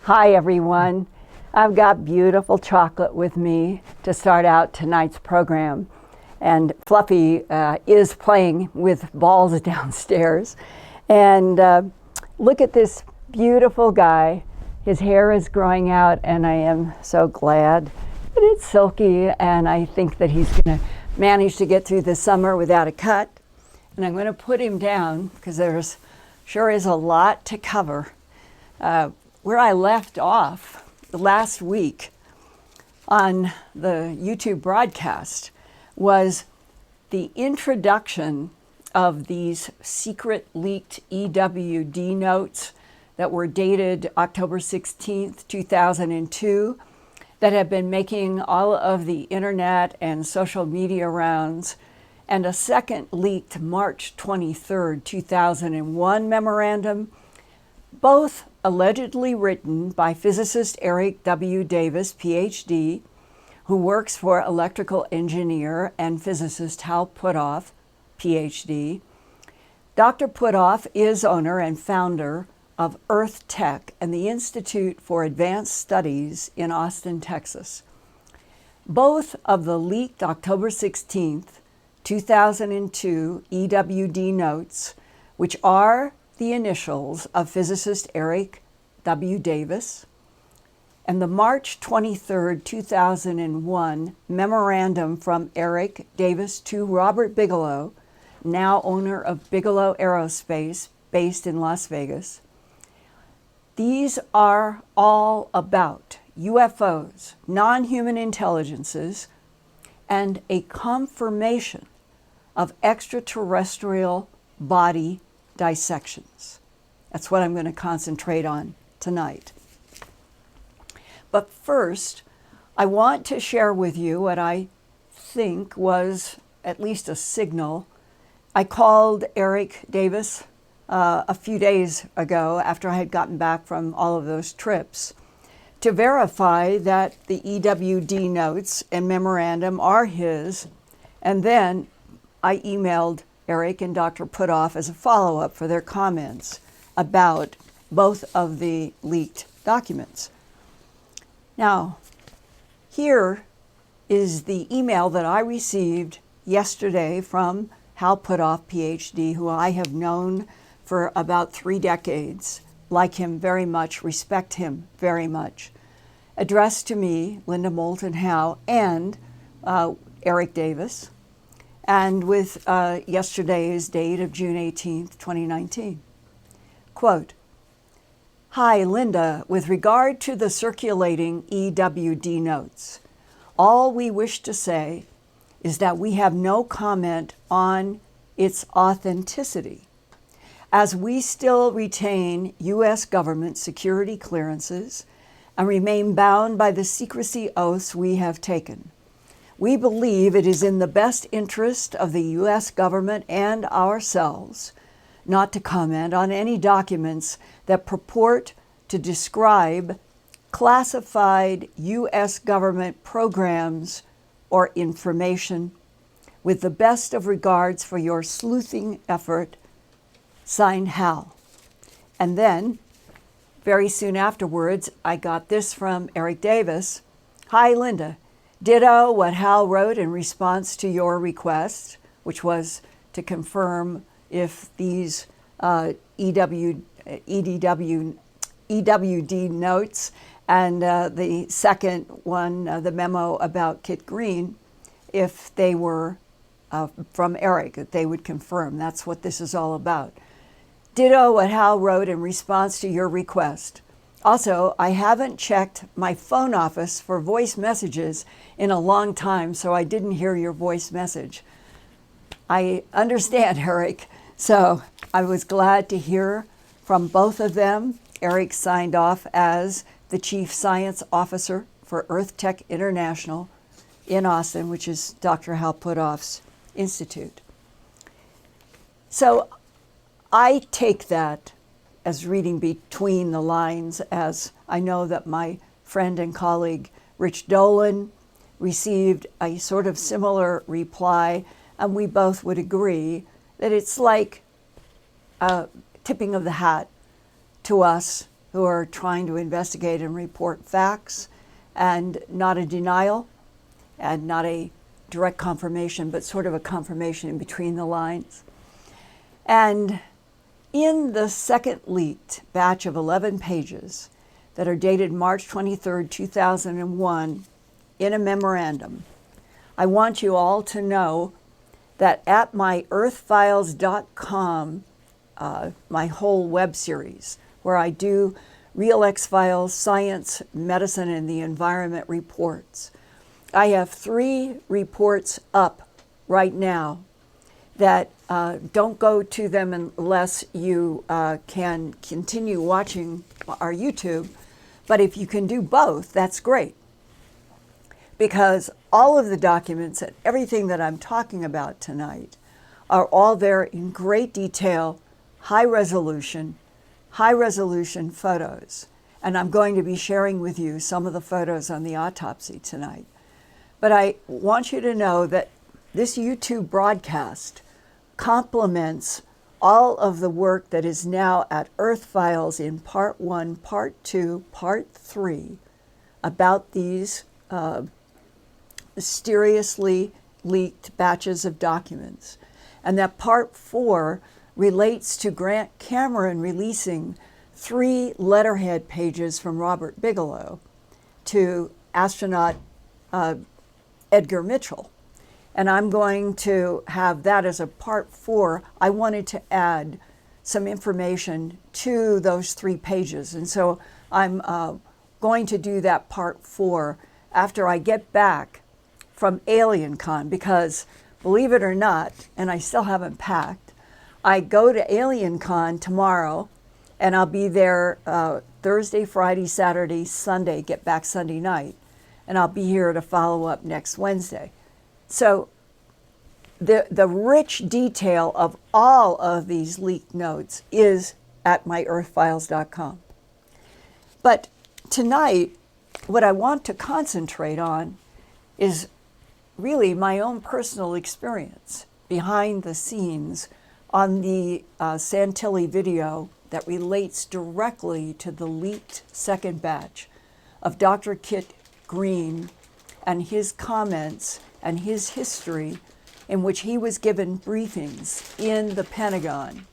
Hi everyone. I've got beautiful chocolate with me to start out tonight's program. And Fluffy is playing with balls downstairs. And look at this beautiful guy. His hair is growing out and I am so glad that it's silky, and I think that he's going to manage to get through the summer without a cut. And I'm going to put him down because there's sure is a lot to cover. Where I left off last week on the YouTube broadcast was the introduction of these secret leaked EWD notes that were dated October 16th, 2002, that have been making all of the internet and social media rounds, and a second leaked March 23rd, 2001 memorandum, both allegedly written by physicist Eric W. Davis, PhD, who works for electrical engineer and physicist Howe, PhD. Dr. Puthoff is owner and founder of Earth Tech and the Institute for Advanced Studies in Austin, Texas. Both of the leaked October 16th, 2002 EWD notes, which are the initials of physicist Eric W. Davis, and the March 23, 2001 memorandum from Eric Davis to Robert Bigelow, now owner of Bigelow Aerospace, based in Las Vegas. These are all about UFOs, non-human intelligences, and a confirmation of extraterrestrial body dissections. That's what I'm going to concentrate on tonight. But first, I want to share with you what I think was at least a signal. I called Eric Davis a few days ago after I had gotten back from all of those trips to verify that the EWD notes and memorandum are his, and then I emailed Eric and Dr. Puthoff as a follow-up for their comments about both of the leaked documents. Now, here is the email that I received yesterday from Howe Puthoff, PhD, who I have known for about 3 decades, like him very much, respect him very much, addressed to me, Linda Moulton Howe, and Eric Davis, and with yesterday's date of June 18th, 2019. Quote, "Hi, Linda, with regard to the circulating EWD notes, all we wish to say is that we have no comment on its authenticity, as we still retain U.S. government security clearances and remain bound by the secrecy oaths we have taken. We believe it is in the best interest of the U.S. government and ourselves not to comment on any documents that purport to describe classified U.S. government programs or information, with the best of regards for your sleuthing effort, signed Hal." And then, very soon afterwards, I got this from Eric Davis. "Hi, Linda. Ditto what Hal wrote in response to your request," which was to confirm if these EWD notes and the second one, the memo about Kit Green, if they were from Eric, that they would confirm. That's what this is all about. "Ditto what Hal wrote in response to your request. Also, I haven't checked my phone office for voice messages in a long time, so I didn't hear your voice message." I understand, Eric. So I was glad to hear from both of them. Eric signed off as the Chief Science Officer for Earth Tech International in Austin, which is Dr. Howe Puthoff's institute. So I take that as reading between the lines, as I know that my friend and colleague Rich Dolan received a sort of similar reply, and we both would agree that it's like a tipping of the hat to us who are trying to investigate and report facts, and not a denial and not a direct confirmation, but sort of a confirmation in between the lines. And in the second leaked batch of 11 pages that are dated March 23rd, 2001, in a memorandum, I want you all to know that at my Earthfiles.com, my whole web series, where I do real X-Files, science, medicine, and the environment reports, I have 3 reports up right now that don't go to them unless you can continue watching our YouTube. But if you can do both, that's great. Because all of the documents and everything that I'm talking about tonight are all there in great detail, high resolution photos. And I'm going to be sharing with you some of the photos on the autopsy tonight. But I want you to know that this YouTube broadcast complements all of the work that is now at Earthfiles in Part 1, Part 2, Part 3 about these mysteriously leaked batches of documents. And that Part 4 relates to Grant Cameron releasing 3 letterhead pages from Robert Bigelow to astronaut Edgar Mitchell. And I'm going to have that as a Part 4. I wanted to add some information to those 3 pages. And so I'm going to do that Part 4 after I get back from AlienCon, because believe it or not, and I still haven't packed, I go to AlienCon tomorrow, and I'll be there Thursday, Friday, Saturday, Sunday, get back Sunday night. And I'll be here to follow up next Wednesday. So the rich detail of all of these leaked notes is at my Earthfiles.com. But tonight, what I want to concentrate on is really my own personal experience behind the scenes on the Santilli video that relates directly to the leaked second batch of Dr. Kit Green and his comments and his history in which he was given briefings in the Pentagon.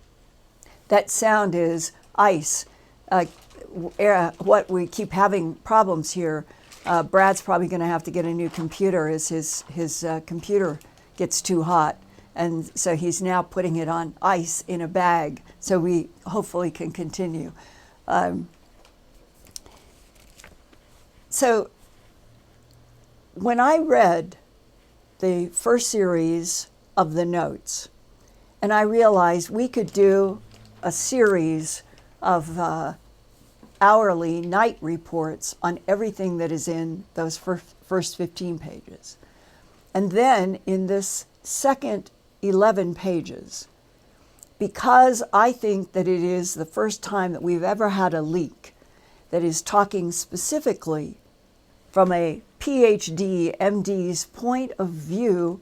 That sound is ice. What we keep having problems here. Brad's probably going to have to get a new computer as his computer gets too hot. And so he's now putting it on ice in a bag so we hopefully can continue. So when I read the first series of the notes, and I realized we could do a series of hourly night reports on everything that is in those first 15 pages. And then in this second 11 pages, because I think that it is the first time that we've ever had a leak that is talking specifically from a PhD, MD's point of view,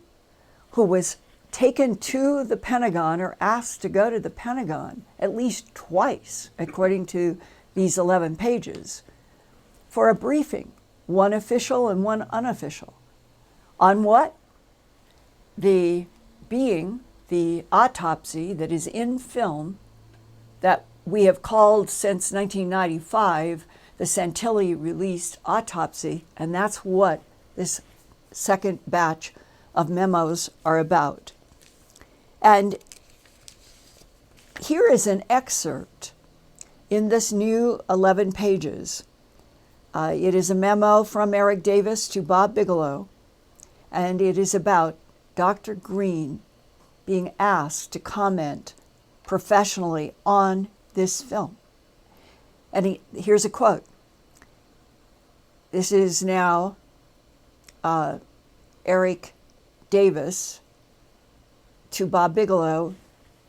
who was taken to the Pentagon or asked to go to the Pentagon at least twice, according to these 11 pages, for a briefing, one official and one unofficial. On what? The autopsy that is in film that we have called since 1995 the Santilli released Autopsy, and that's what this second batch of memos are about. And here is an excerpt in this new 11 pages. It is a memo from Eric Davis to Bob Bigelow, and it is about Dr. Green being asked to comment professionally on this film. And here's a quote. This is now Eric Davis to Bob Bigelow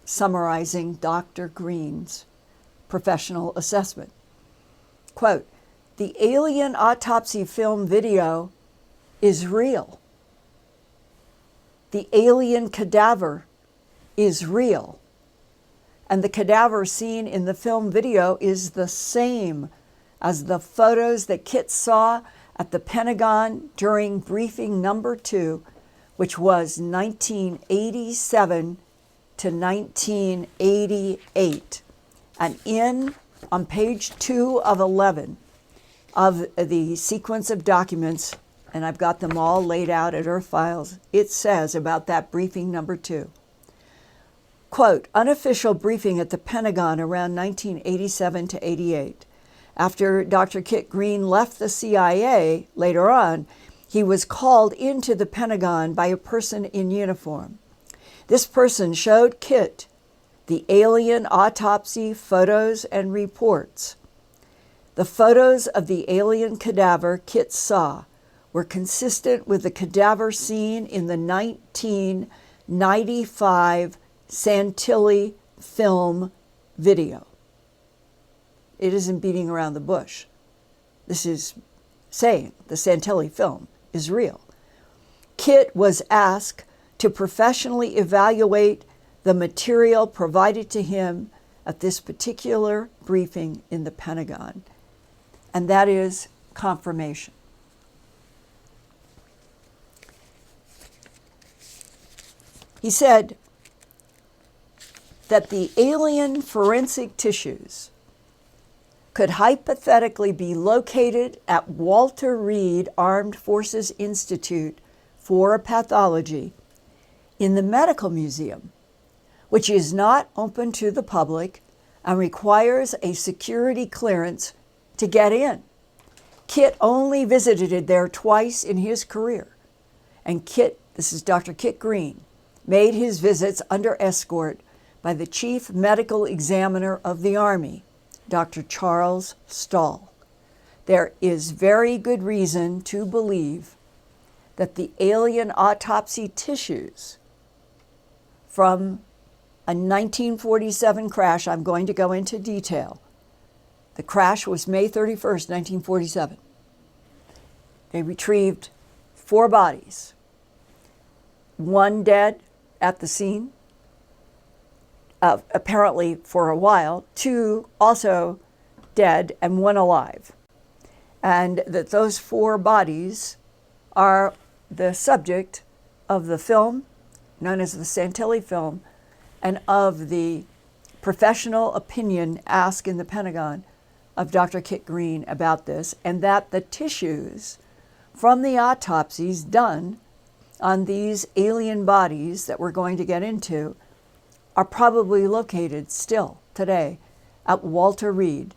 summarizing Dr. Green's professional assessment. Quote, "The alien autopsy film video is real. The alien cadaver is real. and the cadaver seen in the film video is the same as the photos that Kit saw at the Pentagon during briefing number 2, which was 1987 to 1988. And on page 2 of 11 of the sequence of documents, and I've got them all laid out at Earthfiles, it says about that briefing number 2. Quote, unofficial briefing at the Pentagon around 1987 to 88. After Dr. Kit Green left the CIA later on, he was called into the Pentagon by a person in uniform. This person showed Kit the alien autopsy photos and reports. The photos of the alien cadaver Kit saw were consistent with the cadaver seen in the 1995 Santilli film video. It isn't beating around the bush. This is saying the Santilli film is real. Kit was asked to professionally evaluate the material provided to him at this particular briefing in the Pentagon, and that is confirmation. He said that the alien forensic tissues could hypothetically be located at Walter Reed Armed Forces Institute for Pathology in the Medical Museum, which is not open to the public and requires a security clearance to get in. Kit only visited it there twice in his career, and Kit, this is Dr. Kit Green, made his visits under escort by the Chief Medical Examiner of the Army, Dr. Charles Stahl. There is very good reason to believe that the alien autopsy tissues from a 1947 crash, I'm going to go into detail. The crash was May 31st, 1947. They retrieved 4 bodies, 1 dead at the scene, apparently for a while, 2 also dead and 1 alive. And that those 4 bodies are the subject of the film, known as the Santilli film, and of the professional opinion asked in the Pentagon of Dr. Kit Green about this, and that the tissues from the autopsies done on these alien bodies that we're going to get into are probably located still today at Walter Reed.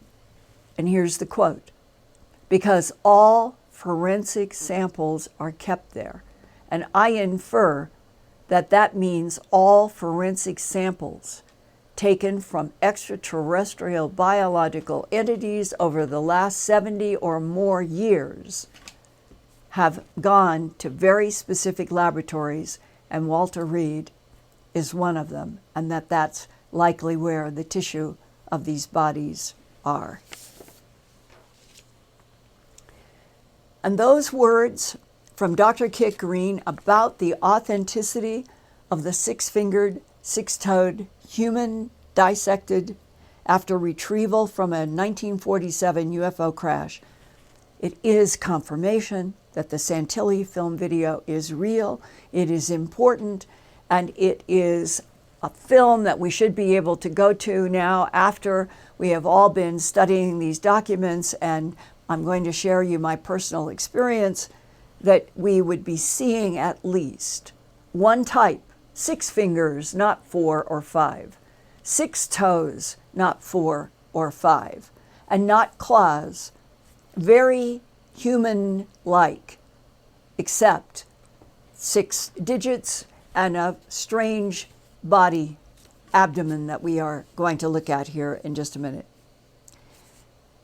And here's the quote, because all forensic samples are kept there. And I infer that that means all forensic samples taken from extraterrestrial biological entities over the last 70 or more years have gone to very specific laboratories, and Walter Reed is one of them, and that's likely where the tissue of these bodies are. And those words from Dr. Kit Green about the authenticity of the 6-fingered, 6-toed human dissected after retrieval from a 1947 UFO crash, it is confirmation that the Santilli film video is real, it is important, and it is a film that we should be able to go to now after we have all been studying these documents, and I'm going to share you my personal experience that we would be seeing at least one type, 6 fingers, not 4 or 5, 6 toes, not 4 or 5, and not claws, very human-like, except 6 digits and a strange body abdomen that we are going to look at here in just a minute.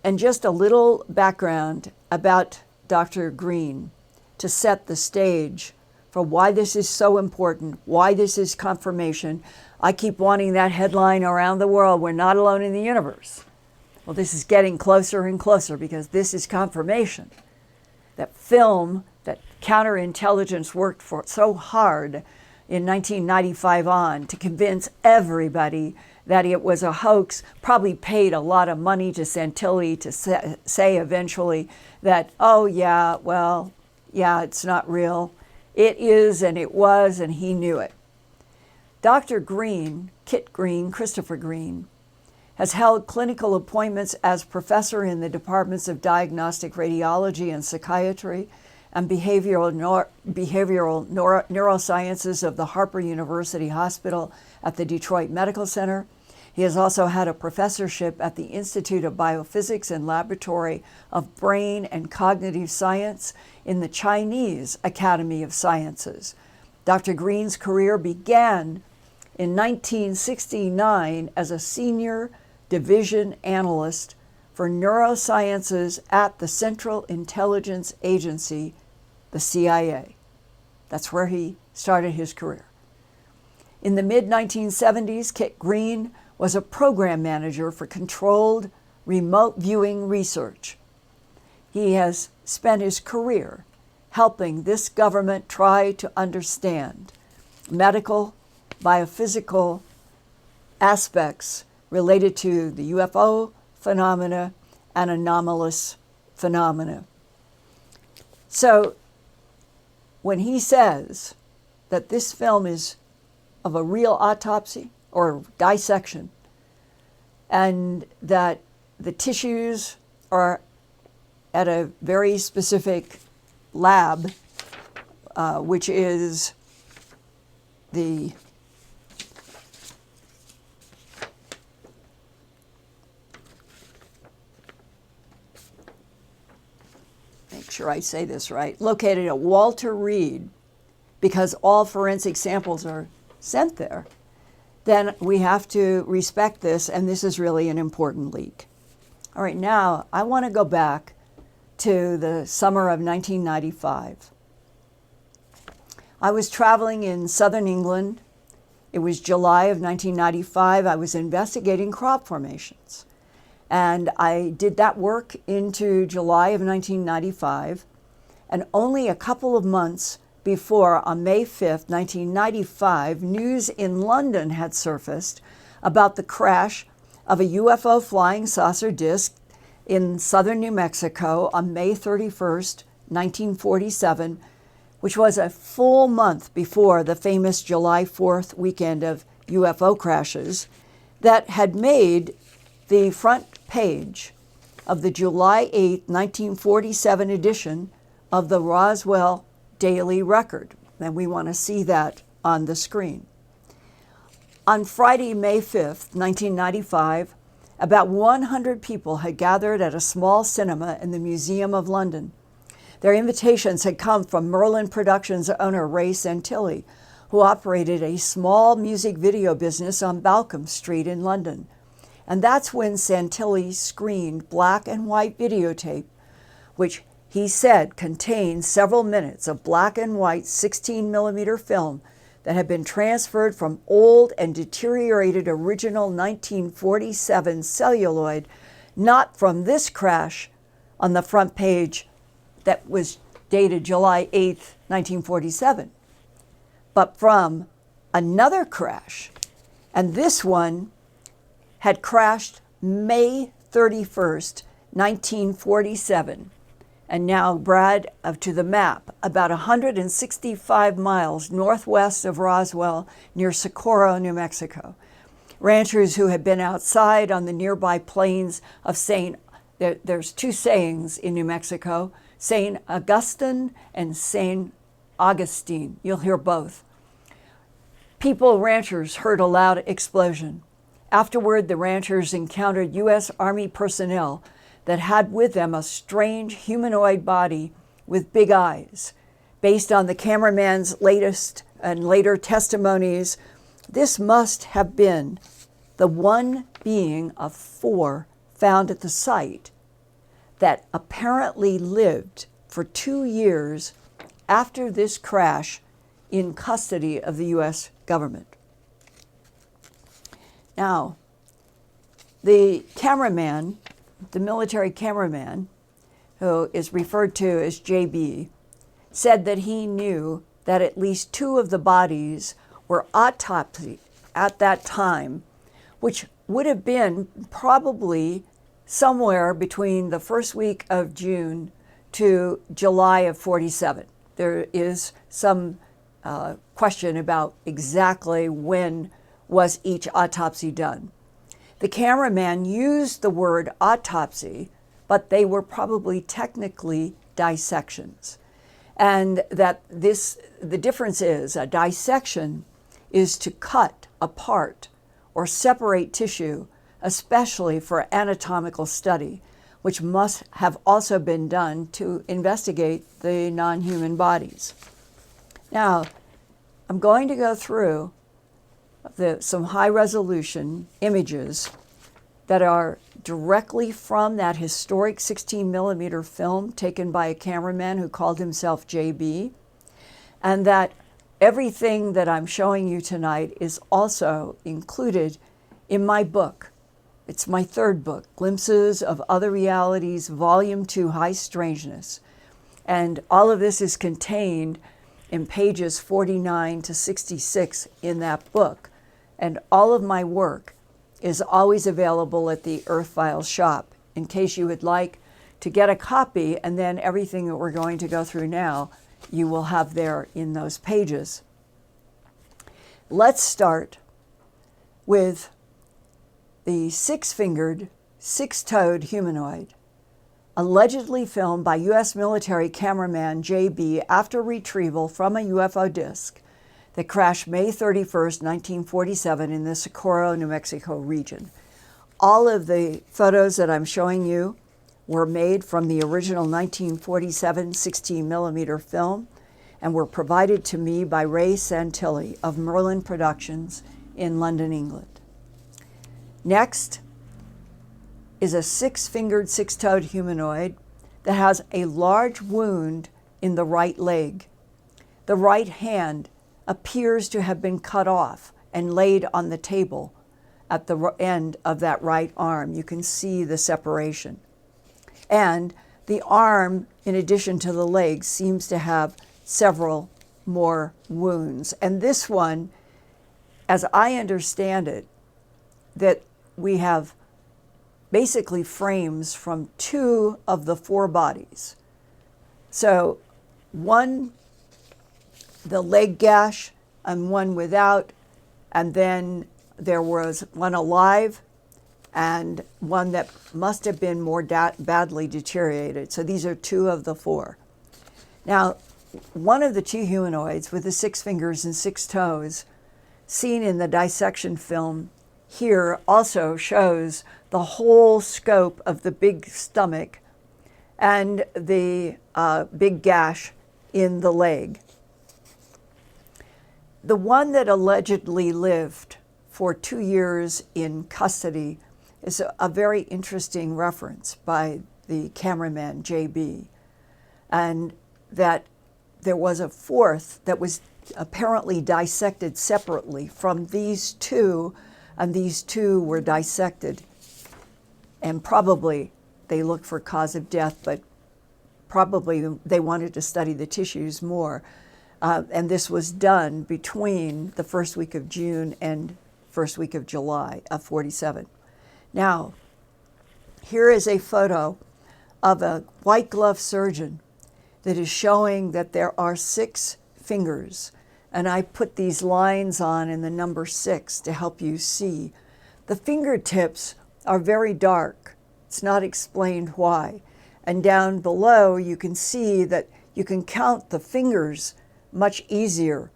And just a little background about Dr. Green to set the stage for why this is so important, why this is confirmation. I keep wanting that headline around the world, we're not alone in the universe. Well, this is getting closer and closer because this is confirmation that film, that counterintelligence worked for so hard in 1995 on to convince everybody that it was a hoax, probably paid a lot of money to Santilli to say eventually that, oh yeah, well, yeah, it's not real. It is and it was, and he knew it. Dr. Green, Kit Green, Christopher Green, has held clinical appointments as professor in the departments of diagnostic radiology and psychiatry and behavioral neurosciences of the Harper University Hospital at the Detroit Medical Center. He has also had a professorship at the Institute of Biophysics and Laboratory of Brain and Cognitive Science in the Chinese Academy of Sciences. Dr. Green's career began in 1969 as a senior division analyst for neurosciences at the Central Intelligence Agency, the CIA. That's where he started his career. In the mid-1970s, Kit Green was a program manager for controlled remote viewing research. He has spent his career helping this government try to understand medical, biophysical aspects related to the UFO phenomena and anomalous phenomena. So when he says that this film is of a real autopsy or dissection, and that the tissues are at a very specific lab, which is the make sure I say this right, located at Walter Reed, because all forensic samples are sent there, then we have to respect this, and this is really an important leak. All right, now I want to go back to the summer of 1995. I was traveling in southern England. It was July of 1995. I was investigating crop formations. And I did that work into July of 1995. And only a couple of months before, on May 5th, 1995, news in London had surfaced about the crash of a UFO flying saucer disc in southern New Mexico on May 31st, 1947, which was a full month before the famous July 4th weekend of UFO crashes that had made the front page of the July 8, 1947 edition of the Roswell Daily Record. And we want to see that on the screen. On Friday, May 5th, 1995, about 100 people had gathered at a small cinema in the Museum of London. Their invitations had come from Merlin Productions owner Ray Santilli, who operated a small music video business on Balcombe Street in London. And that's when Santilli screened black and white videotape, which he said contained several minutes of black and white 16mm film that had been transferred from old and deteriorated original 1947 celluloid, not from this crash on the front page that was dated July 8th, 1947, but from another crash. And this one had crashed May 31st, 1947. And now, Brad, to the map, about 165 miles northwest of Roswell near Socorro, New Mexico. Ranchers who had been outside on the nearby plains of there's two sayings in New Mexico, St. Augustine and St. Augustine. You'll hear both. Ranchers heard a loud explosion. Afterward, the ranchers encountered U.S. Army personnel that had with them a strange humanoid body with big eyes. Based on the cameraman's latest and later testimonies, this must have been the one being of 4 found at the site that apparently lived for 2 years after this crash in custody of the U.S. government. Now, the cameraman, the military cameraman, who is referred to as JB, said that he knew that at least 2 of the bodies were autopsied at that time, which would have been probably somewhere between the first week of June to July of 47. There is some question about exactly when was each autopsy done. The cameraman used the word autopsy, but they were probably technically dissections. And that the difference is a dissection is to cut apart or separate tissue, especially for anatomical study, which must have also been done to investigate the non-human bodies. Now, I'm going to go through some high-resolution images that are directly from that historic 16-millimeter film taken by a cameraman who called himself JB, and that everything that I'm showing you tonight is also included in my book. It's my 3rd book, Glimpses of Other Realities, Volume 2, High Strangeness. And all of this is contained in pages 49 to 66 in that book. And all of my work is always available at the Earthfiles shop in case you would like to get a copy, and then everything that we're going to go through now you will have there in those pages. Let's start with the 6-fingered, 6-toed humanoid, allegedly filmed by U.S. military cameraman JB after retrieval from a UFO disc that crashed May 31st, 1947 in the Socorro, New Mexico region. All of the photos that I'm showing you were made from the original 1947 16-millimeter film and were provided to me by Ray Santilli of Moulton Productions in London, England. Next is a 6-fingered, 6-toed humanoid that has a large wound in the right leg. The right hand appears to have been cut off and laid on the table at the end of that right arm. You can see the separation. And the arm, in addition to the leg, seems to have several more wounds. And this one, as I understand it, that we have basically frames from 2 of the 4 bodies. So one, the leg gash, and one without, and then there was one alive and one that must have been more badly deteriorated. So these are 2 of the 4. Now, one of the 2 humanoids with the 6 fingers and 6 toes seen in the dissection film here also shows the whole scope of the big stomach and the big gash in the leg. The one that allegedly lived for 2 years in custody is a very interesting reference by the cameraman JB, and that there was a 4th that was apparently dissected separately from these 2, and these 2 were dissected, and probably they looked for cause of death, but probably they wanted to study the tissues more. And this was done between the first week of June and first week of July of 47. Now, here is a photo of a white glove surgeon that is showing that there are 6 fingers. And I put these lines on in the number 6 to help you see. The fingertips are very dark. It's not explained why. And down below, you can see that you can count the fingers much easier.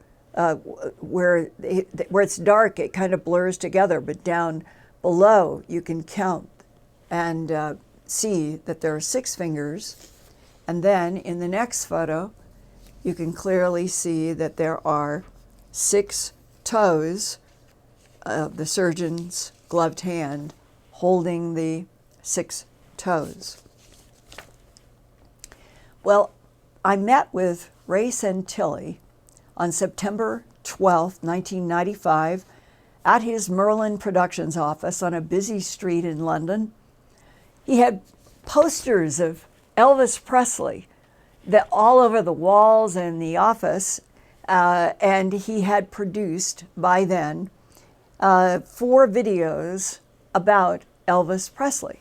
Where it's dark, it kind of blurs together, but down below, you can count and see that there are 6 fingers. And then in the next photo, you can clearly see that there are 6 toes of the surgeon's gloved hand holding the 6 toes. Well, I met with Ray Santilli on September 12, 1995, at his Moulton Productions office on a busy street in London. He had posters of Elvis Presley all over the walls in the office, and he had produced by then 4 videos about Elvis Presley.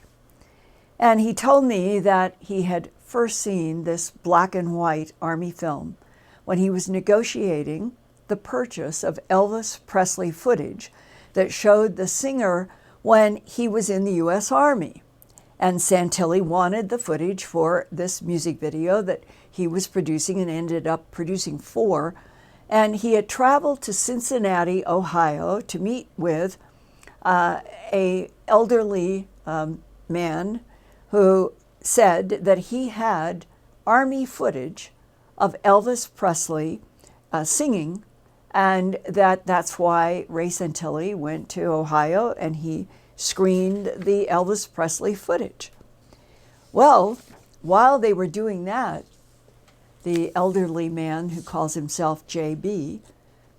And he told me that he had first seen this black and white Army film when he was negotiating the purchase of Elvis Presley footage that showed the singer when he was in the U.S. Army. And Santilli wanted the footage for this music video that he was producing and ended up producing 4. And he had traveled to Cincinnati, Ohio, to meet with a elderly man who said that he had Army footage of Elvis Presley singing, and that's why Ray Santilli went to Ohio and he screened the Elvis Presley footage. Well, while they were doing that, the elderly man who calls himself JB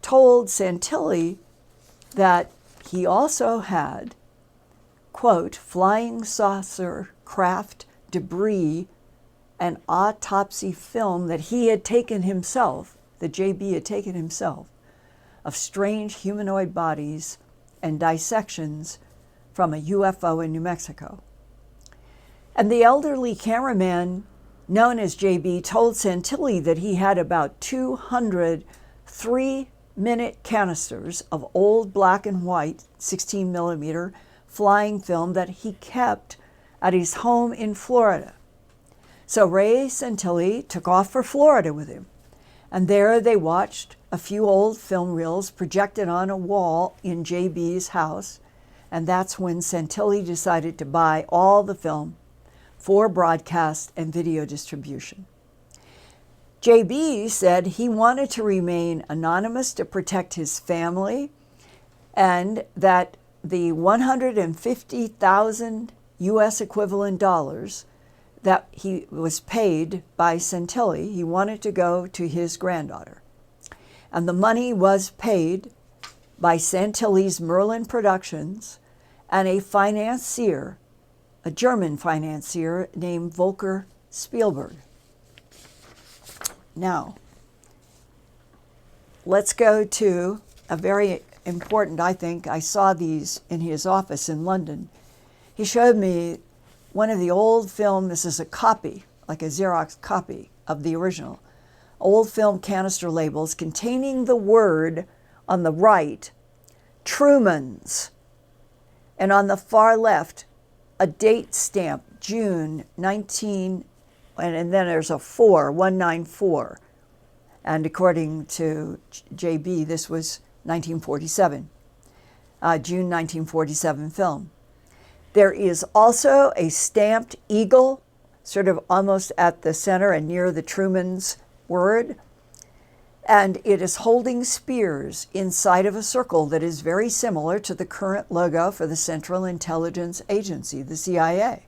told Santilli that he also had, quote, flying saucer craft debris and autopsy film that he had taken himself, that JB had taken himself, of strange humanoid bodies and dissections from a UFO in New Mexico. And the elderly cameraman known as JB told Santilli that he had about 200 3-minute canisters of old black and white 16 millimeter flying film that he kept at his home in Florida. So Ray Santilli took off for Florida with him, and there they watched a few old film reels projected on a wall in JB's house, and that's when Santilli decided to buy all the film for broadcast and video distribution. JB said he wanted to remain anonymous to protect his family, and that the 150,000 US equivalent dollars that he was paid by Santilli, he wanted to go to his granddaughter. And the money was paid by Santilli's Merlin Productions and a financier, a German financier named Volker Spielberg. Now, let's go to a very important, I think, I saw these in his office in London. He showed me one of the old film, this is a copy, like a Xerox copy of the original, old film canister labels containing the word on the right, Truman's, and on the far left, a date stamp, June 19, and then there's a 194. And according to JB, this was 1947, June 1947 film. There is also a stamped eagle, sort of almost at the center and near the Truman's word, and it is holding spears inside of a circle that is very similar to the current logo for the Central Intelligence Agency, the CIA,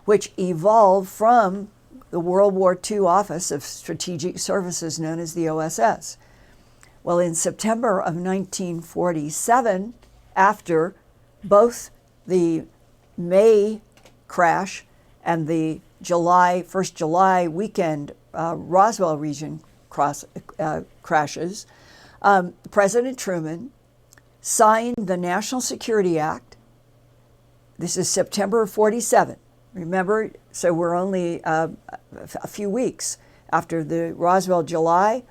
which evolved from the World War II Office of Strategic Services known as the OSS. Well, in September of 1947, after both the May crash and the first July weekend Roswell region crashes, President Truman signed the National Security Act. This is September of 47. Remember, so we're only a few weeks after the Roswell July,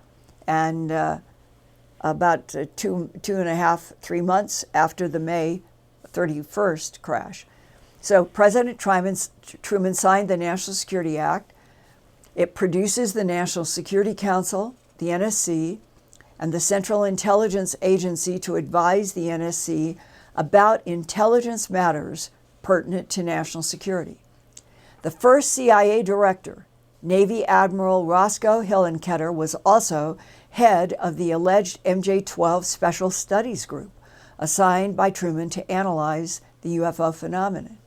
and about 2.5, 3 months after the May 31st crash. So President Truman signed the National Security Act. It produces the National Security Council, the NSC, and the Central Intelligence Agency to advise the NSC about intelligence matters pertinent to national security. The first CIA director, Navy Admiral Roscoe Hillenkoetter, was also head of the alleged MJ-12 Special Studies Group, assigned by Truman to analyze the UFO phenomenon.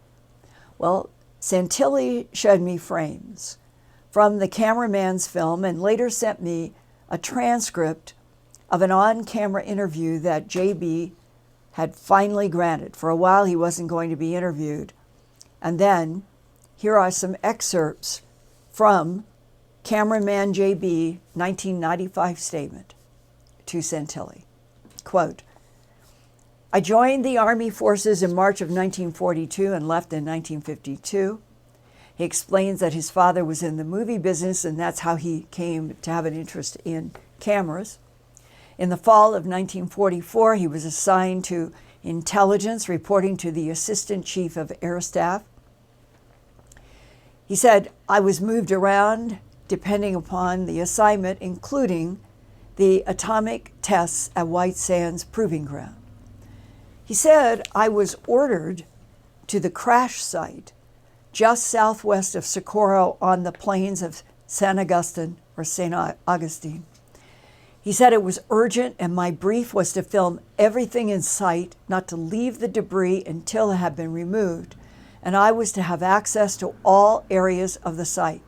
Well, Santilli showed me frames from the cameraman's film and later sent me a transcript of an on-camera interview that JB had finally granted. For a while, he wasn't going to be interviewed. And then here are some excerpts from Cameraman JB 1995 statement. to Santilli. Quote, I joined the Army forces in March of 1942 and left in 1952. He explains that his father was in the movie business, and that's how he came to have an interest in cameras. In the fall of 1944, he was assigned to intelligence, reporting to the Assistant Chief of Air Staff. He said, I was moved around depending upon the assignment, including the atomic tests at White Sands Proving Ground. He said, I was ordered to the crash site just southwest of Socorro on the plains of San Agustin or St. Augustine. He said it was urgent, and my brief was to film everything in sight, not to leave the debris until it had been removed, and I was to have access to all areas of the site.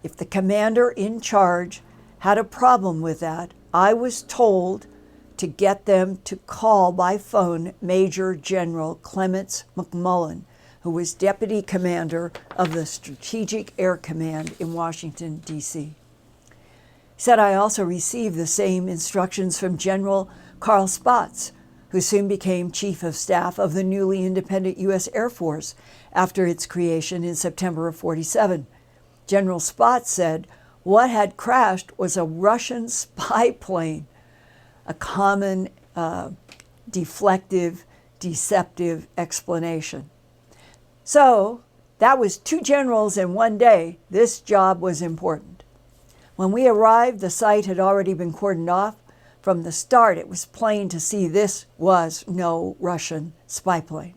If the commander in charge had a problem with that, I was told to get them to call by phone Major General Clements McMullen, who was deputy commander of the Strategic Air Command in Washington, D.C. He said, I also received the same instructions from General Carl Spaatz, who soon became Chief of Staff of the newly independent U.S. Air Force after its creation in September of 47. General Spaatz said, what had crashed was a Russian spy plane, a common deflective, deceptive explanation. So that was 2 generals in one day. This job was important. When we arrived, the site had already been cordoned off. From the start, it was plain to see this was no Russian spy plane.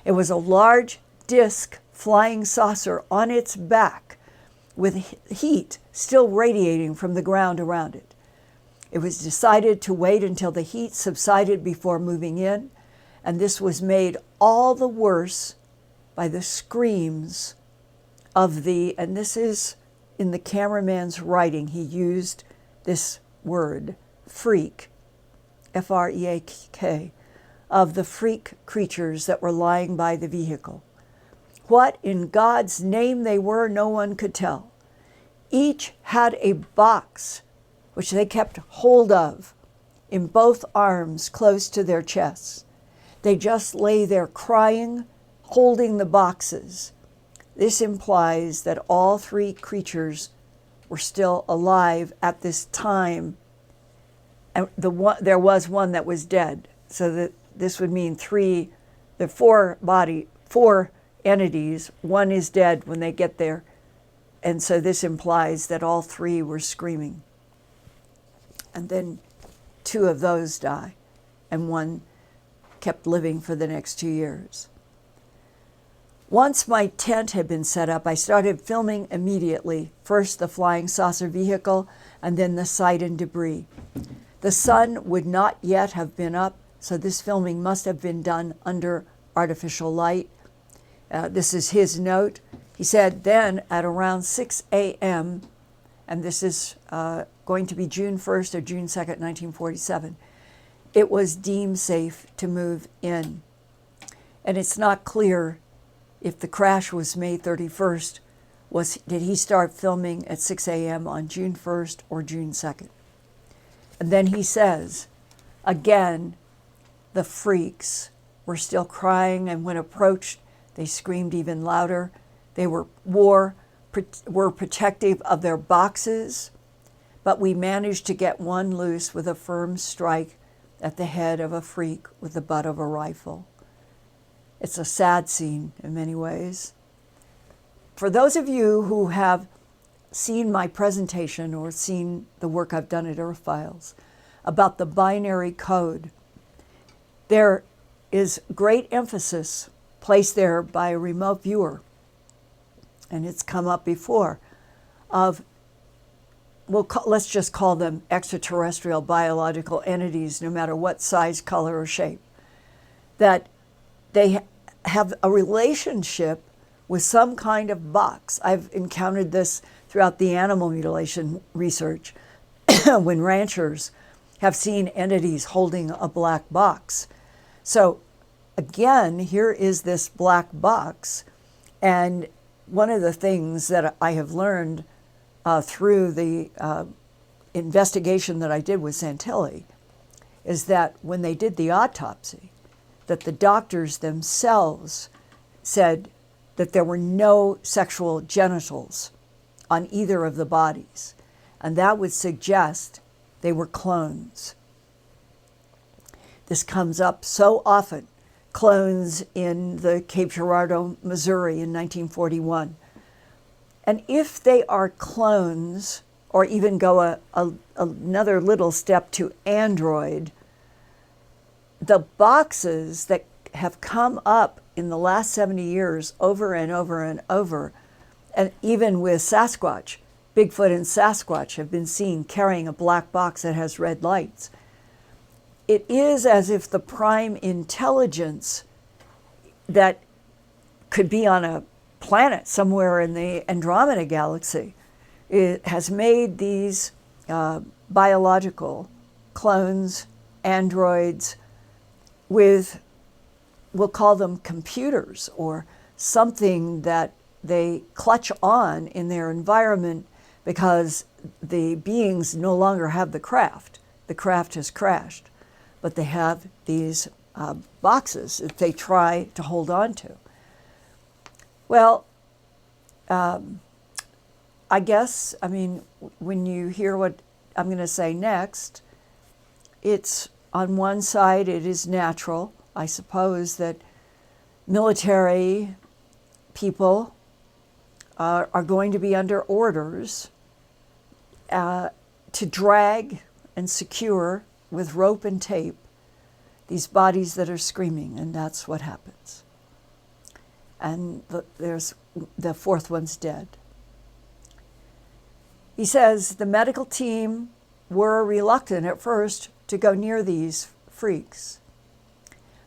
It was a large disc flying saucer on its back with heat still radiating from the ground around it. It was decided to wait until the heat subsided before moving in, and this was made all the worse by the screams of the, and this is in the cameraman's writing, he used this word, freak, F-R-E-A-K, of the freak creatures that were lying by the vehicle. What in God's name they were, no one could tell. Each had a box which they kept hold of in both arms close to their chests. They just lay there crying, holding the boxes. This implies that all 3 creatures were still alive at this time. And there was one that was dead. So that this would mean 4 entities, one is dead when they get there. And so this implies that all 3 were screaming. And then 2 of those die, and 1 kept living for the next 2 years. Once my tent had been set up, I started filming immediately, first the flying saucer vehicle, and then the site and debris. The sun would not yet have been up, so this filming must have been done under artificial light. This is his note. He said, then at around 6 a.m., and this is going to be June 1st or June 2nd, 1947, it was deemed safe to move in. And it's not clear if the crash was May 31st, did he start filming at 6 a.m. on June 1st or June 2nd? And then he says, again, the freaks were still crying, and when approached, they screamed even louder. They were protective of their boxes, but we managed to get one loose with a firm strike at the head of a freak with the butt of a rifle. It's a sad scene in many ways. For those of you who have seen my presentation or seen the work I've done at Earthfiles about the binary code, there is great emphasis placed there by a remote viewer, and it's come up before, of, let's just call them extraterrestrial biological entities, no matter what size, color, or shape, that they have a relationship with some kind of box. I've encountered this throughout the animal mutilation research when ranchers have seen entities holding a black box. So again, here is this black box, and one of the things that I have learned through the investigation that I did with Santilli is that when they did the autopsy, that the doctors themselves said that there were no sexual genitals on either of the bodies, and that would suggest they were clones. This comes up so often, clones in the Cape Girardeau, Missouri in 1941. And if they are clones, or even go another little step to android, the boxes that have come up in the last 70 years over and over and over, and even with Sasquatch, Bigfoot and Sasquatch have been seen carrying a black box that has red lights. It is as if the prime intelligence that could be on a planet somewhere in the Andromeda galaxy, it has made these biological clones, androids, with, we'll call them computers, or something that they clutch on in their environment because the beings no longer have the craft. The craft has crashed, but they have these boxes that they try to hold on to. Well, I guess, I mean, when you hear what I'm going to say next, it's on one side, it is natural. I suppose that military people are going to be under orders to drag and secure with rope and tape these bodies that are screaming, and that's what happens. And there's the fourth one's dead. He says the medical team were reluctant at first to go near these freaks,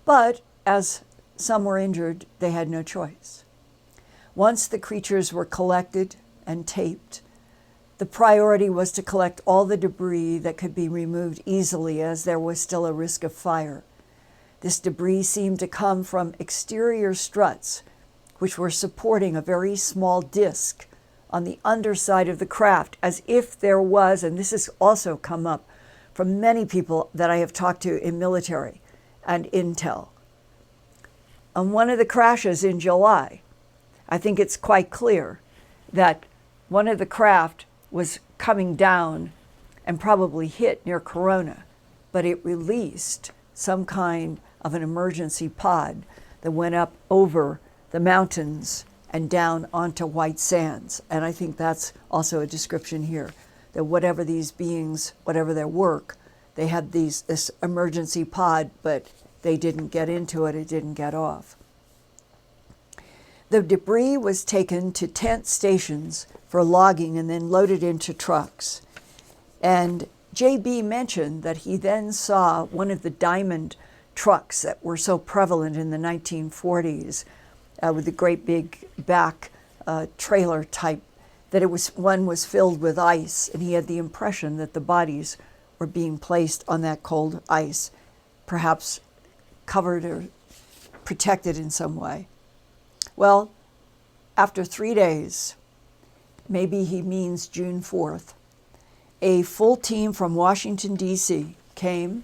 but as some were injured, they had no choice. Once the creatures were collected and taped, the priority was to collect all the debris that could be removed easily, as there was still a risk of fire. This debris seemed to come from exterior struts, which were supporting a very small disc on the underside of the craft, as if there was, and this has also come up from many people that I have talked to in military and intel. On one of the crashes in July, I think it's quite clear that one of the craft was coming down and probably hit near Corona, but it released some kind of an emergency pod that went up over the mountains and down onto white sands. And I think that's also a description here, that whatever these beings, whatever their work, they had this emergency pod, but they didn't get into it, it didn't get off. The debris was taken to tent stations for logging and then loaded into trucks. And JB mentioned that he then saw one of the diamond trucks that were so prevalent in the 1940s with the great big back trailer type, that one was filled with ice, and he had the impression that the bodies were being placed on that cold ice, perhaps covered or protected in some way. Well, after 3 days, maybe he means June 4th, a full team from Washington, D.C. came,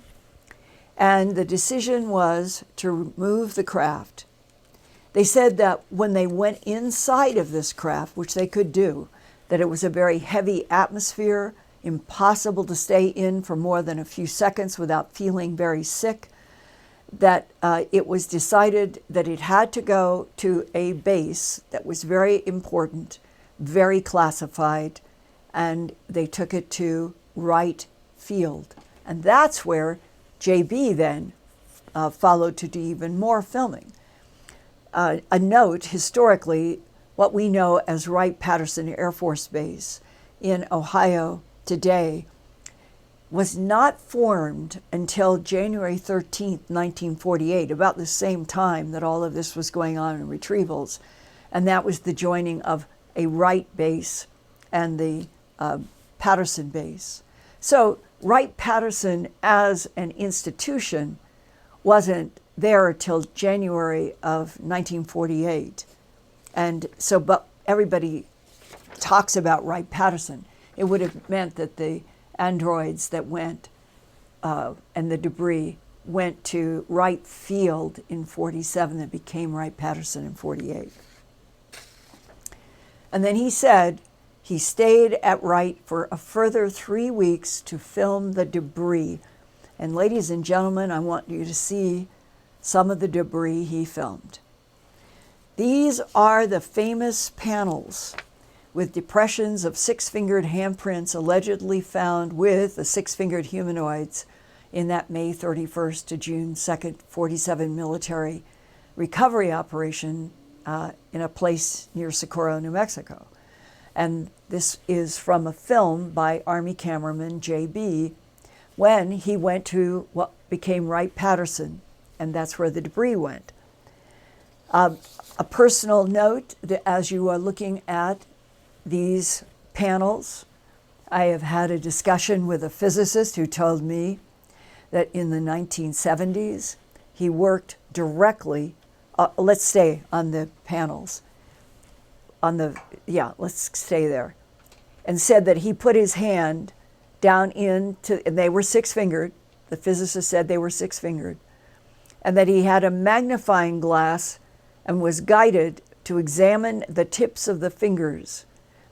and the decision was to remove the craft. They said that when they went inside of this craft, which they could do, that it was a very heavy atmosphere, impossible to stay in for more than a few seconds without feeling very sick, that it was decided that it had to go to a base that was very important, very classified, and they took it to Wright Field. And that's where JB then followed to do even more filming. A note, historically, what we know as Wright-Patterson Air Force Base in Ohio today was not formed until January 13th, 1948, about the same time that all of this was going on in retrievals. And that was the joining of a Wright base and the Patterson base. So Wright-Patterson as an institution wasn't there till January of 1948. And so, but everybody talks about Wright-Patterson. It would have meant that the androids that went and the debris went to Wright Field in 47 and became Wright-Patterson in 48. And then he said he stayed at Wright for a further 3 weeks to film the debris. And ladies and gentlemen, I want you to see some of the debris he filmed. These are the famous panels with depressions of six-fingered handprints allegedly found with the six-fingered humanoids in that May 31st to June 2nd, 47 military recovery operation in a place near Socorro, New Mexico. And this is from a film by Army cameraman J.B. when he went to what became Wright-Patterson, and that's where the debris went. A personal note that as you are looking at these panels, I have had a discussion with a physicist who told me that in the 1970s, he worked directly, let's stay on the panels, let's stay there, and said that he put his hand down into, and they were six-fingered, the physicist said they were six-fingered, and that he had a magnifying glass and was guided to examine the tips of the fingers.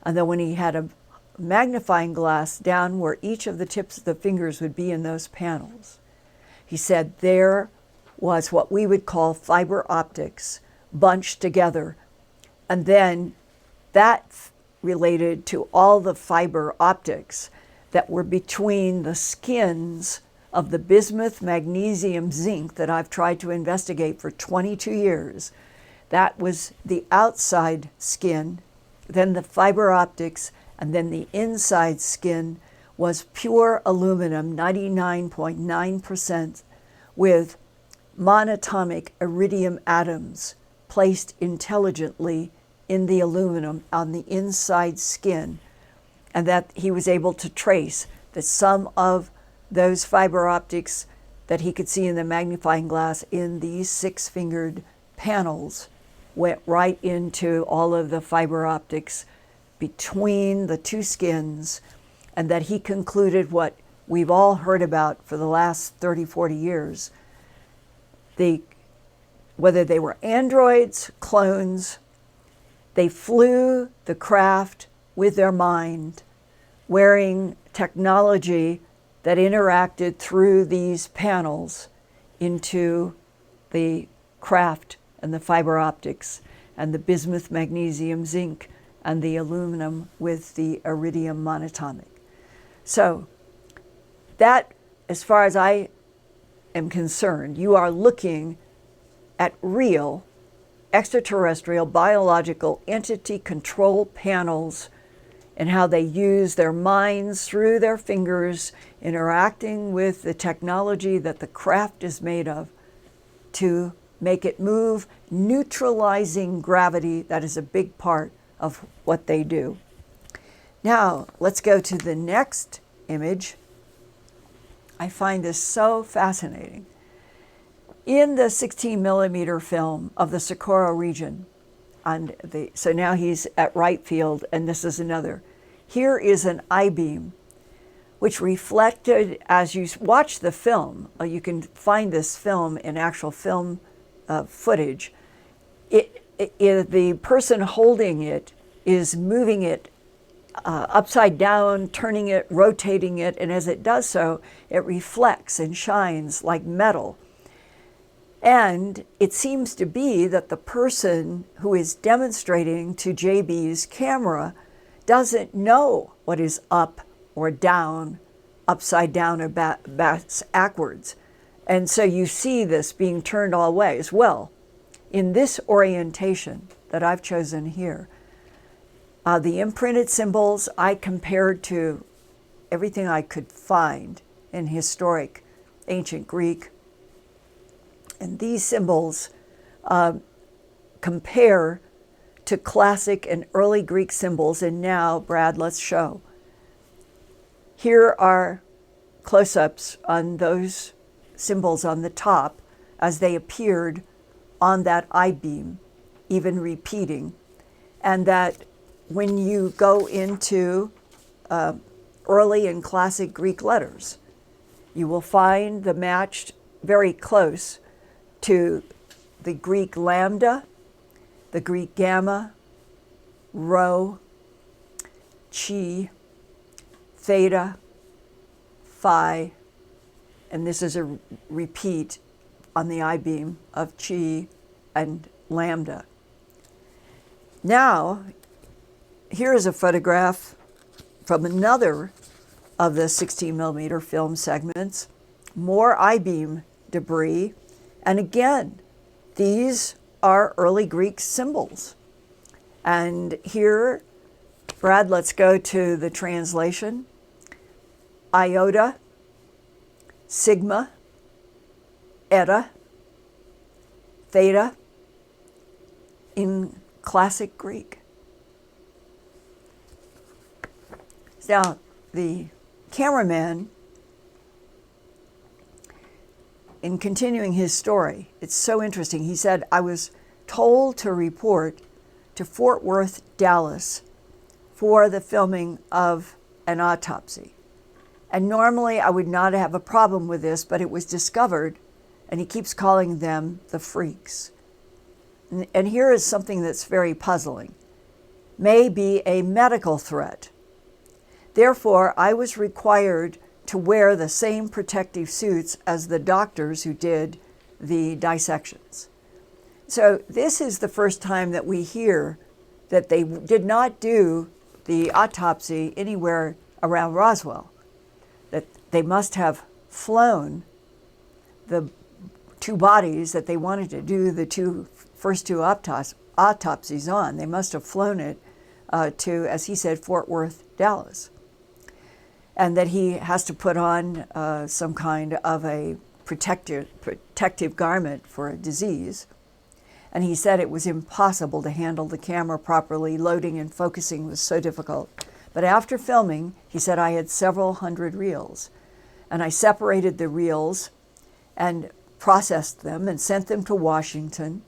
And then when he had a magnifying glass down where each of the tips of the fingers would be in those panels, he said there was what we would call fiber optics bunched together. And then that related to all the fiber optics that were between the skins of the bismuth, magnesium, zinc that I've tried to investigate for 22 years. That was the outside skin, then the fiber optics, and then the inside skin was pure aluminum, 99.9%, with monatomic iridium atoms placed intelligently in the aluminum on the inside skin, and that he was able to trace that some of those fiber optics that he could see in the magnifying glass in these six-fingered panels went right into all of the fiber optics between the two skins, and that he concluded what we've all heard about for the last 30, 40 years. Whether they were androids, clones, they flew the craft with their mind, wearing technology that interacted through these panels into the craft and the fiber optics and the bismuth, magnesium, zinc, and the aluminum with the iridium monatomic. So that, as far as I am concerned, you are looking at real extraterrestrial biological entity control panels and how they use their minds through their fingers, interacting with the technology that the craft is made of to make it move, neutralizing gravity. That is a big part of what they do. Now, let's go to the next image. I find this so fascinating. In the 16 millimeter film of the Socorro region, so now he's at Wright Field, and this is another. Here is an I-beam, which reflected, as you watch the film, you can find this film in actual film footage. The person holding it is moving it upside down, turning it, rotating it, and as it does so, it reflects and shines like metal. And it seems to be that the person who is demonstrating to JB's camera doesn't know what is up or down, upside down or backwards. And so you see this being turned all ways. Well, in this orientation that I've chosen here, the imprinted symbols I compared to everything I could find in historic ancient Greek. And these symbols compare to classic and early Greek symbols. And now, Brad, let's show. Here are close-ups on those symbols on the top as they appeared on that I-beam, even repeating. And that when you go into early and classic Greek letters, you will find the matched very close to the Greek lambda, the Greek gamma, rho, chi, theta, phi, and this is a repeat on the I-beam of chi and lambda. Now, here is a photograph from another of the 16 millimeter film segments, more I-beam debris, and again, these are early Greek symbols. And here, Brad, let's go to the translation. Iota, sigma, eta, theta, in classic Greek. Now, the cameraman, in continuing his story, it's so interesting. He said, I was told to report to Fort Worth, Dallas, for the filming of an autopsy. And normally I would not have a problem with this, but it was discovered, and he keeps calling them the freaks. And here is something that's very puzzling. May be a medical threat. Therefore, I was required to wear the same protective suits as the doctors who did the dissections. So this is the first time that we hear that they did not do the autopsy anywhere around Roswell, that they must have flown the two bodies that they wanted to do the first two autopsies on. They must have flown it to, as he said, Fort Worth, Dallas. And that he has to put on some kind of a protective garment for a disease. And he said it was impossible to handle the camera properly. Loading and focusing was so difficult. But after filming, he said, I had several hundred reels. And I separated the reels and processed them and sent them to Washington.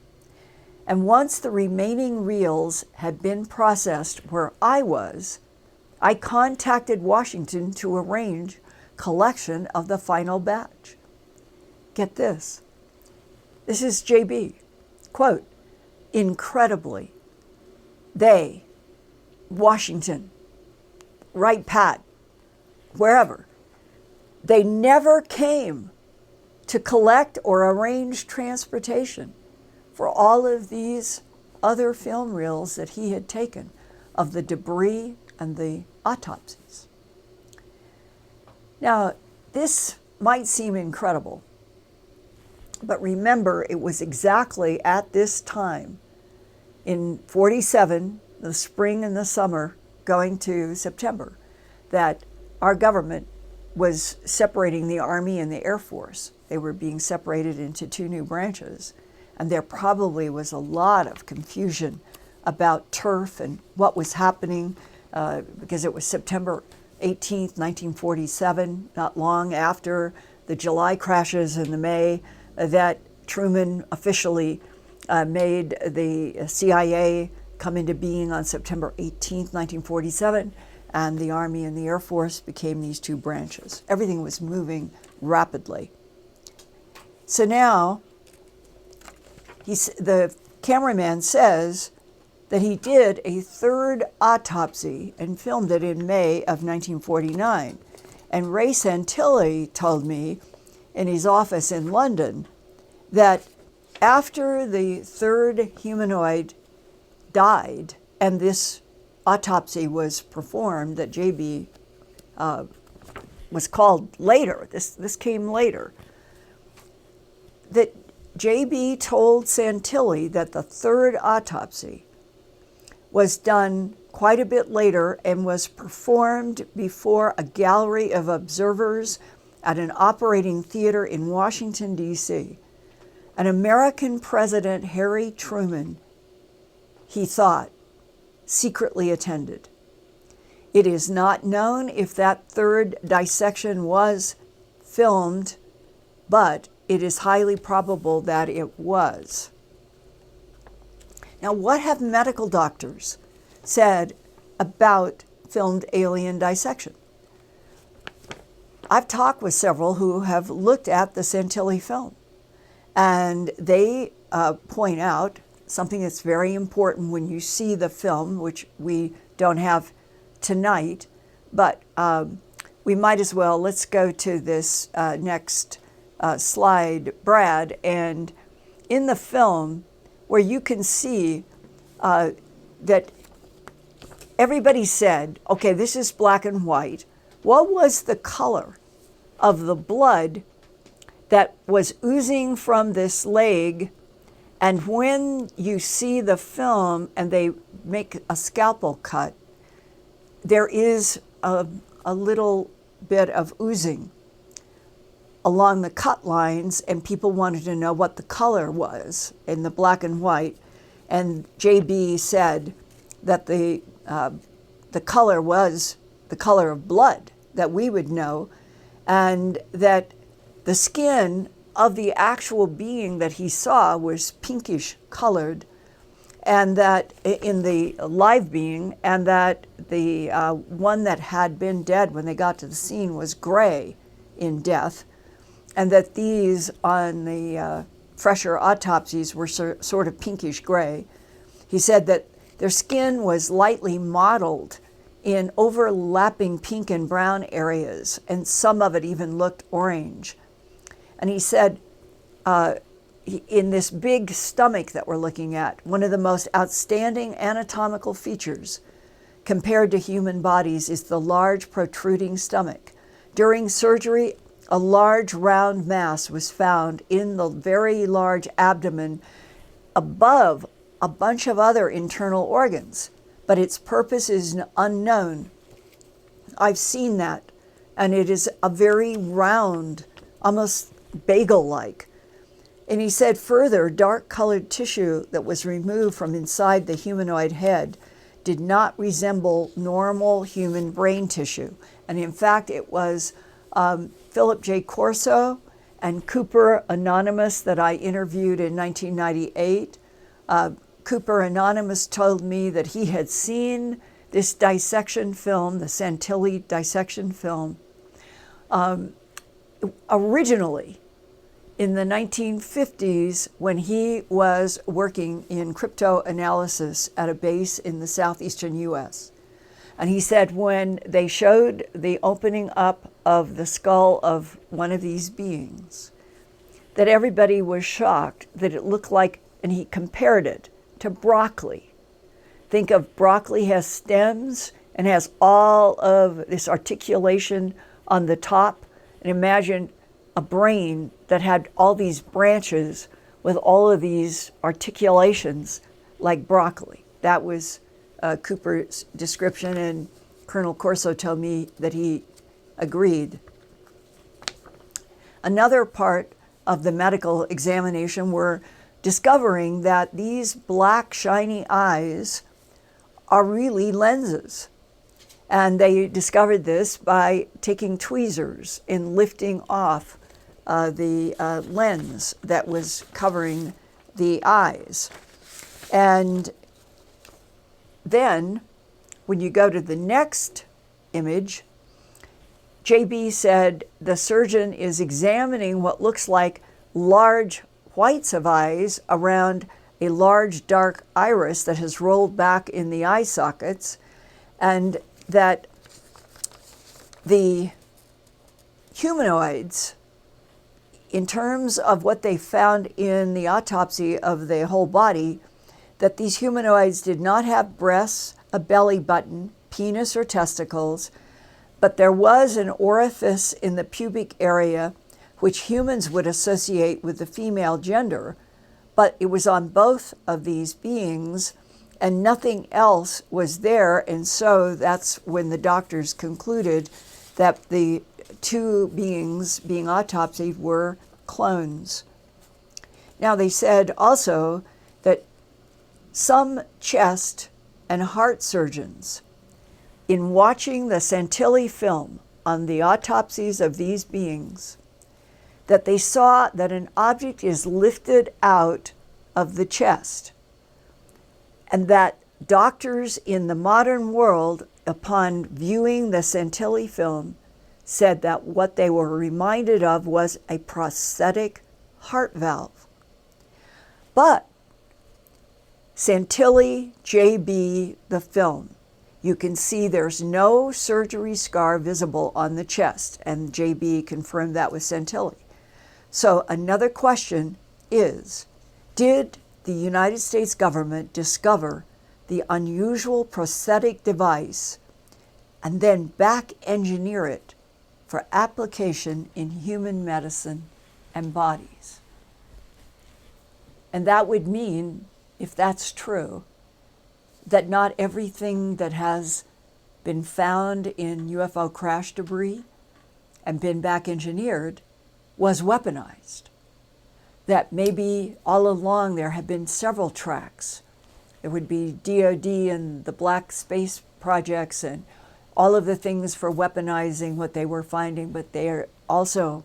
And once the remaining reels had been processed where I was, I contacted Washington to arrange collection of the final batch. Get this. This is JB. Quote, incredibly, they, Washington, Wright Pat, wherever, they never came to collect or arrange transportation for all of these other film reels that he had taken of the debris and the autopsies. Now, this might seem incredible, but remember, it was exactly at this time in 47, the spring and the summer, going to September, that our government was separating the Army and the Air Force. They were being separated into two new branches, and there probably was a lot of confusion about turf and what was happening, because it was September 18th, 1947, not long after the July crashes and the May, that Truman officially made the CIA come into being on September 18th, 1947, and the Army and the Air Force became these two branches. Everything was moving rapidly. So now, the cameraman says that he did a third autopsy and filmed it in May of 1949. And Ray Santilli told me in his office in London that after the third humanoid died and this autopsy was performed, that JB was called later, this came later, that JB told Santilli that the third autopsy was done quite a bit later and was performed before a gallery of observers at an operating theater in Washington, D.C. An American President, Harry Truman, he thought, secretly attended. It is not known if that third dissection was filmed, but it is highly probable that it was. Now, what have medical doctors said about filmed alien dissection? I've talked with several who have looked at the Santilli film, and they point out something that's very important when you see the film, which we don't have tonight, but we might as well. Let's go to this next slide, Brad. And in the film, where you can see that everybody said, okay, this is black and white. What was the color of the blood that was oozing from this leg? And when you see the film and they make a scalpel cut, there is a little bit of oozing along the cut lines, and people wanted to know what the color was in the black and white. And JB said that the color was the color of blood that we would know, and that the skin of the actual being that he saw was pinkish colored, and that in the live being, and that the one that had been dead when they got to the scene was gray in death, and that these on the fresher autopsies were sort of pinkish gray. He said that their skin was lightly mottled in overlapping pink and brown areas, and some of it even looked orange. And he said, in this big stomach that we're looking at, one of the most outstanding anatomical features compared to human bodies is the large protruding stomach. During surgery, a large round mass was found in the very large abdomen above a bunch of other internal organs, but its purpose is unknown. I've seen that, and it is a very round, almost bagel-like. And he said further, dark-colored tissue that was removed from inside the humanoid head did not resemble normal human brain tissue. And in fact, it was Philip J. Corso and Cooper Anonymous that I interviewed in 1998. Cooper Anonymous told me that he had seen this dissection film, the Santilli dissection film, originally in the 1950s when he was working in cryptoanalysis at a base in the southeastern US. And he said when they showed the opening up of the skull of one of these beings, that everybody was shocked that it looked like, and he compared it to broccoli. Think of broccoli has stems and has all of this articulation on the top, and imagine a brain that had all these branches with all of these articulations like broccoli. That was Cooper's description, and Colonel Corso told me that he agreed. Another part of the medical examination were discovering that these black shiny eyes are really lenses. And they discovered this by taking tweezers and lifting off the lens that was covering the eyes. And then when you go to the next image, JB said the surgeon is examining what looks like large whites of eyes around a large dark iris that has rolled back in the eye sockets, and that the humanoids, in terms of what they found in the autopsy of the whole body, that these humanoids did not have breasts, a belly button, penis, or testicles, but there was an orifice in the pubic area which humans would associate with the female gender, but it was on both of these beings and nothing else was there. And so that's when the doctors concluded that the two beings being autopsied were clones. Now they said also that some chest and heart surgeons, in watching the Santilli film on the autopsies of these beings, that they saw that an object is lifted out of the chest, and that doctors in the modern world, upon viewing the Santilli film, said that what they were reminded of was a prosthetic heart valve. But Santilli, JB, the film, you can see there's no surgery scar visible on the chest, and JB confirmed that with Santilli. So another question is, did the United States government discover the unusual prosthetic device and then back engineer it for application in human medicine and bodies? And that would mean, if that's true, that not everything that has been found in UFO crash debris and been back engineered was weaponized. That maybe all along there have been several tracks. There would be DOD and the Black Space projects and all of the things for weaponizing what they were finding, but they are also,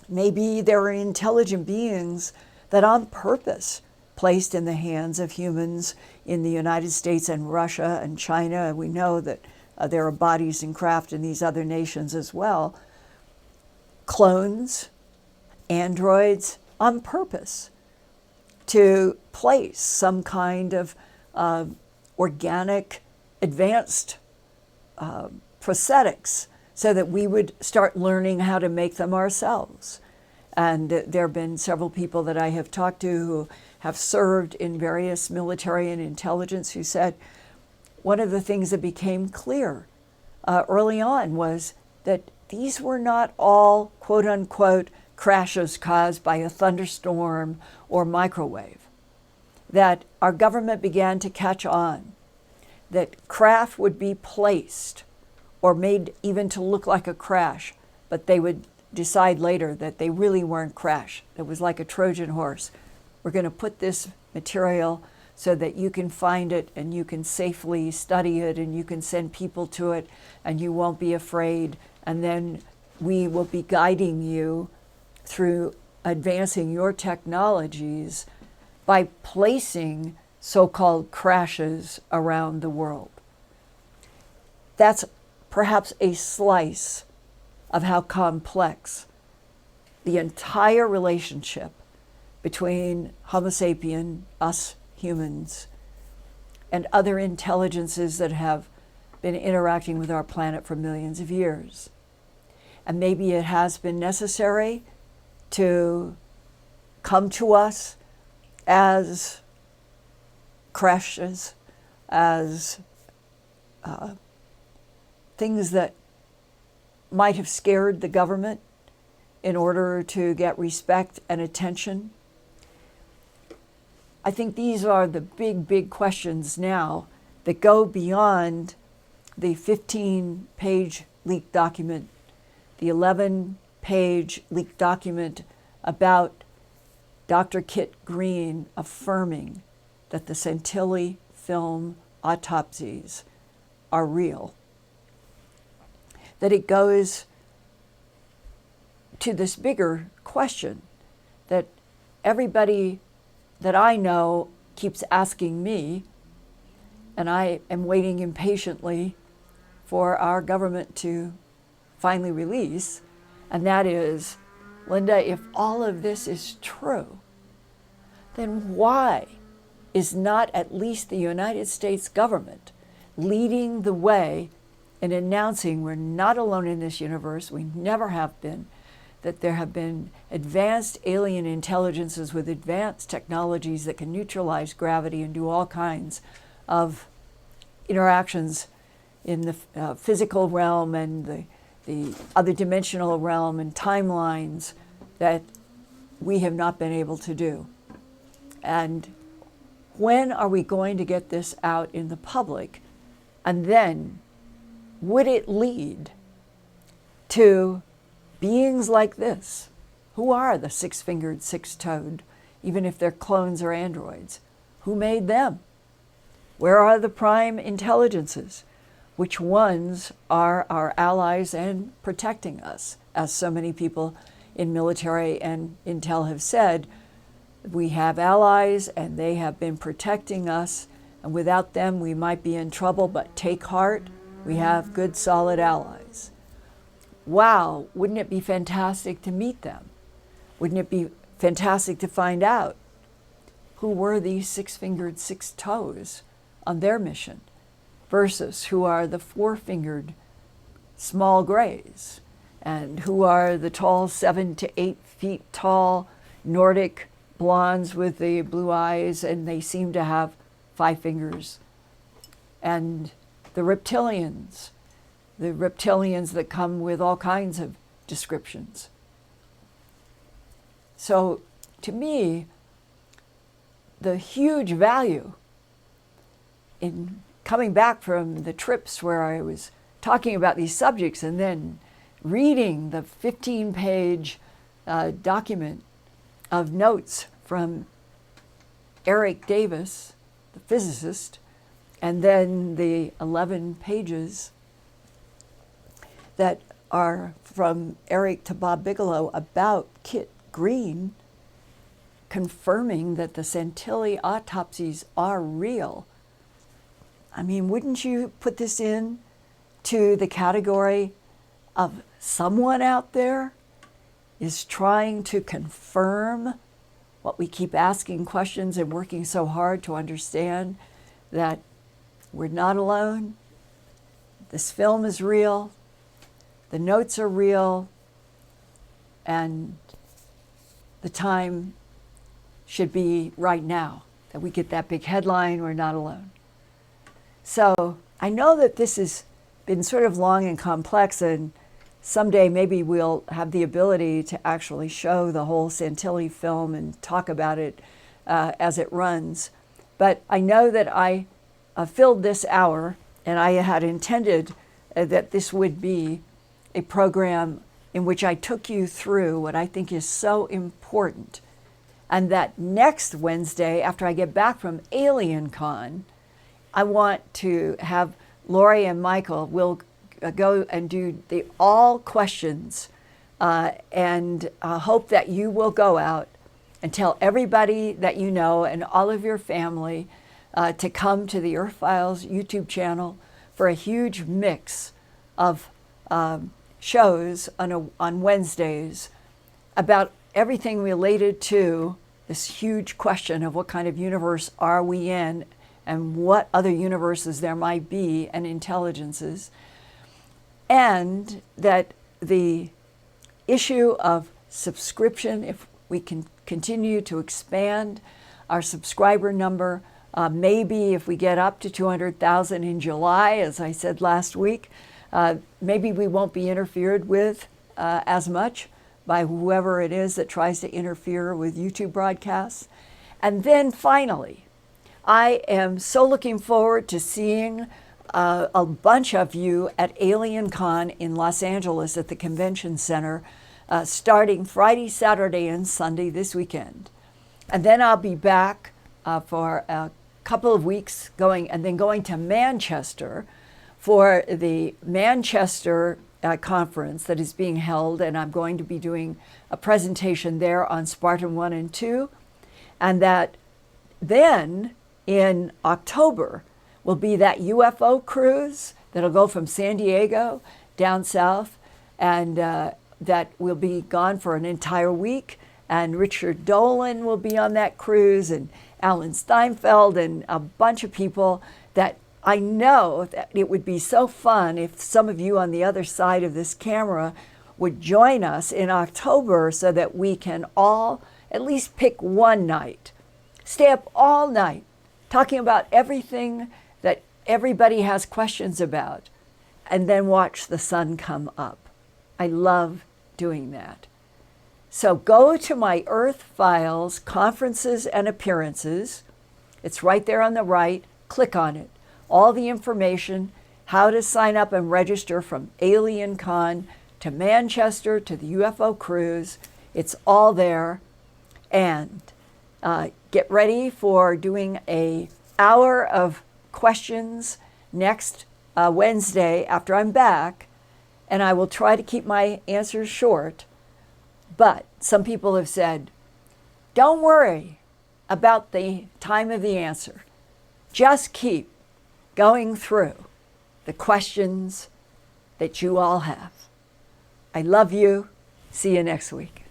maybe there are intelligent beings that on purpose placed in the hands of humans in the United States and Russia and China. We know that there are bodies and craft in these other nations as well. Clones, androids, on purpose to place some kind of organic, advanced prosthetics so that we would start learning how to make them ourselves. And there have been several people that I have talked to who have served in various military and intelligence who said one of the things that became clear early on was that these were not all quote unquote crashes caused by a thunderstorm or microwave. That our government began to catch on, that craft would be placed or made even to look like a crash, but they would decide later that they really weren't crash. It was like a Trojan horse. We're going to put this material so that you can find it and you can safely study it and you can send people to it and you won't be afraid. And then we will be guiding you through advancing your technologies by placing so-called crashes around the world. That's perhaps a slice of how complex the entire relationship between Homo sapien, us humans, and other intelligences that have been interacting with our planet for millions of years. And maybe it has been necessary to come to us as crashes, as things that might have scared the government in order to get respect and attention. I think these are the big questions now that go beyond the 15-page leaked document, the 11-page leaked document about Dr. Kit Green affirming that the Santilli film autopsies are real. That it goes to this bigger question that everybody that I know keeps asking me, and I am waiting impatiently for our government to finally release, and that is, Linda, if all of this is true, then why is not at least the United States government leading the way in announcing we're not alone in this universe, we never have been, that there have been advanced alien intelligences with advanced technologies that can neutralize gravity and do all kinds of interactions in the physical realm and the other dimensional realm and timelines that we have not been able to do. And when are we going to get this out in the public? And then would it lead to beings like this? Who are the six-fingered, six-toed, even if they're clones or androids? Who made them? Where are the prime intelligences? Which ones are our allies and protecting us? As so many people in military and intel have said, we have allies and they have been protecting us, and without them we might be in trouble, but take heart, we have good solid allies. wow, wouldn't it be fantastic to meet them? Wouldn't it be fantastic to find out who were these six-fingered, six toes on their mission versus who are the four-fingered small grays, and who are the tall 7 to 8 feet tall Nordic blondes with the blue eyes, and they seem to have 5 fingers, and the reptilians that come with all kinds of descriptions. So to me, the huge value in coming back from the trips where I was talking about these subjects and then reading the 15-page document of notes from Eric Davis, the physicist, and then the 11 pages that are from Eric to Bob Bigelow about Kit Green, confirming that the Santilli autopsies are real. I mean, wouldn't you put this in to the category of someone out there is trying to confirm what we keep asking questions and working so hard to understand, that we're not alone, this film is real, the notes are real, and the time should be right now that we get that big headline, we're not alone. So I know that this has been sort of long and complex, and someday maybe we'll have the ability to actually show the whole Santilli film and talk about it as it runs. But I know that I filled this hour, and I had intended that this would be a program in which I took you through what I think is so important, and that next Wednesday, after I get back from Alien Con, I want to have Lori and Michael will go and do the all questions, and hope that you will go out and tell everybody that you know and all of your family to come to the Earthfiles YouTube channel for a huge mix of shows on Wednesdays about everything related to this huge question of what kind of universe are we in and what other universes there might be and intelligences, and that the issue of subscription, if we can continue to expand our subscriber number, maybe if we get up to 200,000 in July, as I said last week, maybe we won't be interfered with as much by whoever it is that tries to interfere with YouTube broadcasts. And then finally, I am so looking forward to seeing a bunch of you at Alien Con in Los Angeles at the Convention Center, starting Friday, Saturday, and Sunday this weekend. And then I'll be back for a couple of weeks going to Manchester for the Manchester conference that is being held, and I'm going to be doing a presentation there on Spartan 1 and 2, and that then in October will be that UFO cruise that'll go from San Diego down south, and that will be gone for an entire week, and Richard Dolan will be on that cruise, and Alan Steinfeld, and a bunch of people that I know that it would be so fun if some of you on the other side of this camera would join us in October so that we can all at least pick one night, stay up all night talking about everything that everybody has questions about, and then watch the sun come up. I love doing that. So go to my Earthfiles conferences and appearances. It's right there on the right. Click on it. All the information, how to sign up and register from Alien Con to Manchester to the UFO cruise. It's all there. And get ready for doing an hour of questions next Wednesday after I'm back. And I will try to keep my answers short. But some people have said, don't worry about the time of the answer. Just keep going through the questions that you all have. I love you. See you next week.